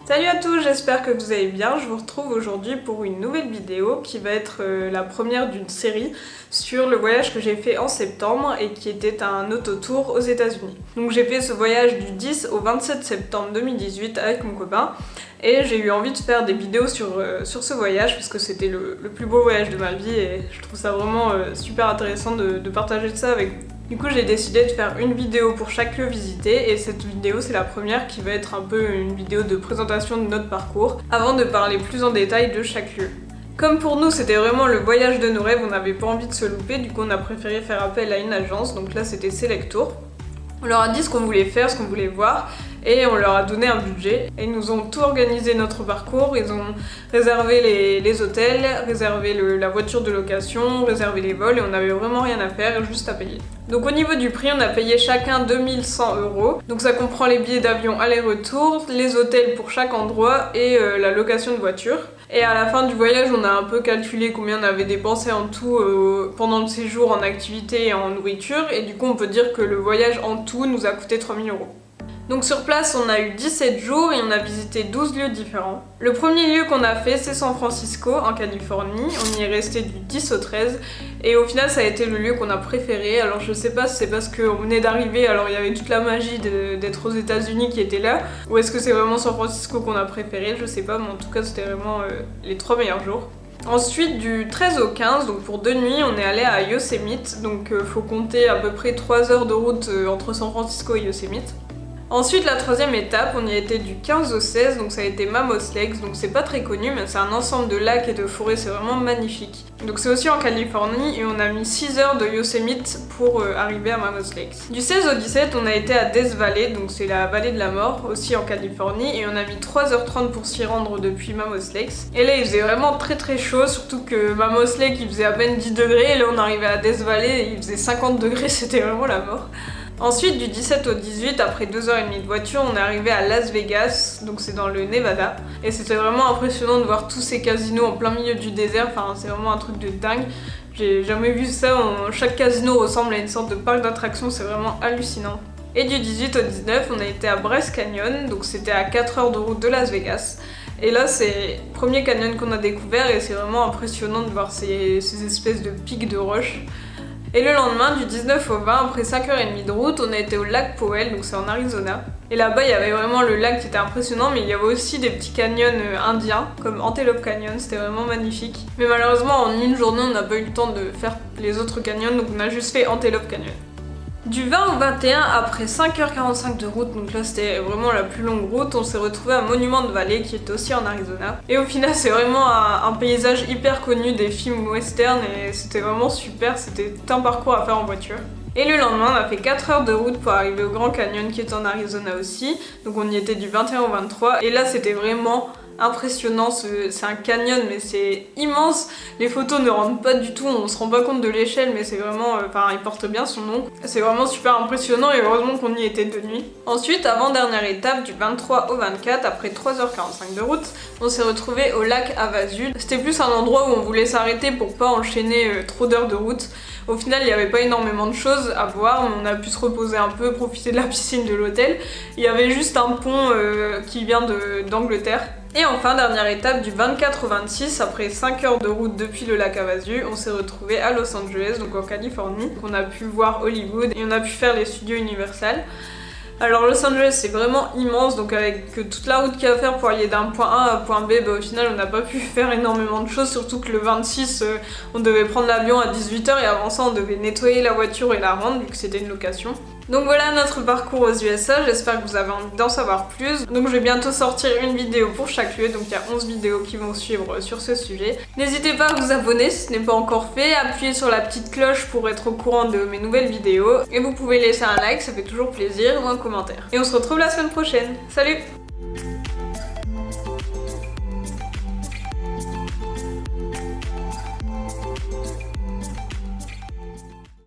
Salut à tous, j'espère que vous allez bien. Je vous retrouve aujourd'hui pour une nouvelle vidéo qui va être la première d'une série sur le voyage que j'ai fait en septembre et qui était un autotour aux États-Unis. Donc j'ai fait ce voyage du 10 au 27 septembre 2018 avec mon copain et j'ai eu envie de faire des vidéos sur ce voyage parce que c'était le plus beau voyage de ma vie et je trouve ça vraiment super intéressant de partager ça avec vous. Du coup j'ai décidé de faire une vidéo pour chaque lieu visité et cette vidéo c'est la première qui va être un peu une vidéo de présentation de notre parcours avant de parler plus en détail de chaque lieu. Comme pour nous c'était vraiment le voyage de nos rêves, on n'avait pas envie de se louper, du coup on a préféré faire appel à une agence, donc là c'était Select Tour. On leur a dit ce qu'on voulait faire, ce qu'on voulait voir et on leur a donné un budget et ils nous ont tout organisé notre parcours, ils ont réservé les hôtels, réservé la voiture de location, réservé les vols et on n'avait vraiment rien à faire, juste à payer. Donc au niveau du prix, on a payé chacun 2100 €, donc ça comprend les billets d'avion aller-retour, les hôtels pour chaque endroit et la location de voiture. Et à la fin du voyage, on a un peu calculé combien on avait dépensé en tout pendant le séjour en activité et en nourriture et du coup on peut dire que le voyage en tout nous a coûté 3000 €. Donc sur place, on a eu 17 jours et on a visité 12 lieux différents. Le premier lieu qu'on a fait, c'est San Francisco, en Californie. On y est resté du 10 au 13 et au final, ça a été le lieu qu'on a préféré. Alors je sais pas si c'est parce qu'on venait d'arriver, alors il y avait toute la magie d'être aux États-Unis qui était là, ou est-ce que c'est vraiment San Francisco qu'on a préféré, je sais pas, mais en tout cas c'était vraiment les 3 meilleurs jours. Ensuite, du 13 au 15, donc pour 2 nuits, on est allé à Yosemite, donc faut compter à peu près 3 heures de route entre San Francisco et Yosemite. Ensuite, la troisième étape, on y a été du 15 au 16, donc ça a été Mammoth Lakes, donc c'est pas très connu, mais c'est un ensemble de lacs et de forêts, c'est vraiment magnifique. Donc c'est aussi en Californie et on a mis 6 heures de Yosemite pour arriver à Mammoth Lakes. Du 16 au 17, on a été à Death Valley, donc c'est la vallée de la mort, aussi en Californie, et on a mis 3h30 pour s'y rendre depuis Mammoth Lakes. Et là, il faisait vraiment très chaud, surtout que Mammoth Lake, il faisait à peine 10 degrés, et là on arrivait à Death Valley et il faisait 50 degrés, c'était vraiment la mort. Ensuite, du 17 au 18, après 2h30 de voiture, on est arrivé à Las Vegas, donc c'est dans le Nevada. Et c'était vraiment impressionnant de voir tous ces casinos en plein milieu du désert, enfin c'est vraiment un truc de dingue. J'ai jamais vu ça, chaque casino ressemble à une sorte de parc d'attractions, c'est vraiment hallucinant. Et du 18 au 19, on a été à Bryce Canyon, donc c'était à 4 heures de route de Las Vegas. Et là, c'est le premier canyon qu'on a découvert et c'est vraiment impressionnant de voir ces espèces de pics de roches. Et le lendemain, du 19 au 20, après 5h30 de route, on a été au lac Powell, donc c'est en Arizona. Et là-bas, il y avait vraiment le lac qui était impressionnant, mais il y avait aussi des petits canyons indiens, comme Antelope Canyon, c'était vraiment magnifique. Mais malheureusement, en une journée, on n'a pas eu le temps de faire les autres canyons, donc on a juste fait Antelope Canyon. Du 20 au 21, après 5h45 de route, donc là c'était vraiment la plus longue route, on s'est retrouvé à Monument Valley qui est aussi en Arizona. Et au final c'est vraiment un paysage hyper connu des films western et c'était vraiment super, c'était tout un parcours à faire en voiture. Et le lendemain, on a fait 4 heures de route pour arriver au Grand Canyon qui est en Arizona aussi. Donc on y était du 21 au 23 et là c'était vraiment impressionnant, c'est un canyon mais c'est immense, les photos ne rendent pas du tout, on se rend pas compte de l'échelle mais c'est vraiment, enfin il porte bien son nom, c'est vraiment super impressionnant et heureusement qu'on y était de nuit. Ensuite, avant-dernière étape, du 23 au 24, après 3h45 de route, on s'est retrouvé au lac Havasu. C'était plus un endroit où on voulait s'arrêter pour pas enchaîner trop d'heures de route. Au final, il n'y avait pas énormément de choses à voir, mais on a pu se reposer un peu, profiter de la piscine de l'hôtel. Il y avait juste un pont qui vient d'Angleterre. Et enfin, dernière étape, du 24 au 26, après 5 heures de route depuis le lac Havasu, on s'est retrouvé à Los Angeles, donc en Californie. On a pu voir Hollywood et on a pu faire les studios Universal. Alors Los Angeles c'est vraiment immense, donc avec toute la route qu'il y a à faire pour aller d'un point A à point B, au final on n'a pas pu faire énormément de choses, surtout que le 26 on devait prendre l'avion à 18h et avant ça on devait nettoyer la voiture et la rendre vu que c'était une location. Donc voilà notre parcours aux USA, j'espère que vous avez envie d'en savoir plus. Donc je vais bientôt sortir une vidéo pour chaque lieu, donc il y a 11 vidéos qui vont suivre sur ce sujet. N'hésitez pas à vous abonner si ce n'est pas encore fait, appuyez sur la petite cloche pour être au courant de mes nouvelles vidéos. Et vous pouvez laisser un like, ça fait toujours plaisir, ou un commentaire. Et on se retrouve la semaine prochaine. Salut!